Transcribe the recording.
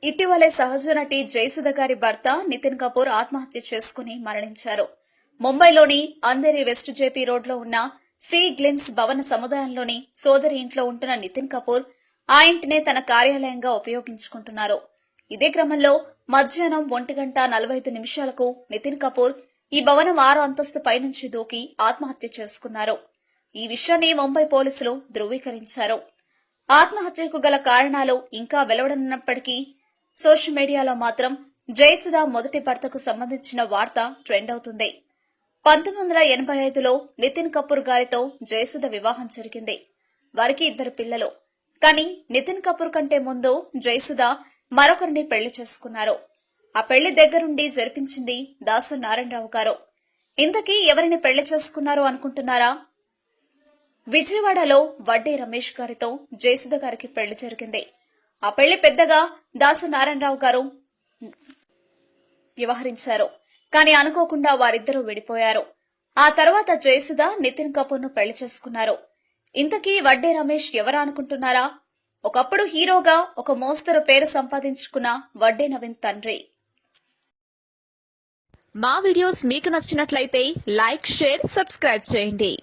ఇటీవలే సహజ నటి జయసుధ గారి భర్త నితిన్ కపూర్ ఆత్మహత్య చేసుకుని మరణించారు. ముంబైలోని అంధేరి వెస్ట్ జేపీ రోడ్లో ఉన్న సీ గ్లిమ్స్ భవన సముదాయంలోని సోదరి ఇంట్లో ఉంటున్న నితిన్ కపూర్ ఆ ఇంటినే తన కార్యాలయంగా ఉపయోగించుకుంటున్నారు. ఇదే క్రమంలో మధ్యాహ్నం 1:45 నితిన్ కపూర్ ఈ భవనం 6వ అంతస్తు పైనుంచి దూకి ఆత్మహత్య చేసుకున్నారు. ఈ విషయాన్ని ముంబై పోలీసులు ధృవీకరించారు. ఆత్మహత్యకు గల కారణాలు ఇంకా వెలువడనున్నప్పటికీ సోషల్ మీడియాలో మాత్రం జయసుధ మొదటి భర్తకు సంబంధించిన వార్త ట్రెండ్ అవుతుంది. 1985లో నితిన్ కపూర్ గారితో జయసుధ వివాహం జరిగింది. వారికి 2 పిల్లలు. కానీ నితిన్ కపూర్ కంటే ముందు జయసుధ మరొకరిని పెళ్లి చేసుకున్నారు. ఆ పెళ్లి దగ్గరుండి జరిపించింది దాసరి నారాయణరావు గారు. ఇంతకీ ఎవరిని పెళ్లి చేసుకున్నారు అనుకుంటున్నారా? విజయవాడలో వడ్డే రమేష్ గారితో జయసుధ గారికి పెళ్లి జరిగింది. ఆ పెళ్లి పెద్దగా దాసరి నారాయణరావు గారు వ్యవహరించారు. కానీ అనుకోకుండా వారిద్దరూ విడిపోయారు. ఆ తర్వాత జయసుధ నితిన్ కపూర్ ను పెళ్లి చేసుకున్నారు. ఇంతకీ వడ్డే రమేష్ ఎవరా అనుకుంటున్నారా? ఒకప్పుడు హీరోగా ఒక మోస్తరు పేరు సంపాదించుకున్న వడ్డే నవీన్ తండ్రి. మా వీడియోస్ మీకు నచ్చినట్లయితే లైక్, షేర్, సబ్స్క్రైబ్ చేయండి.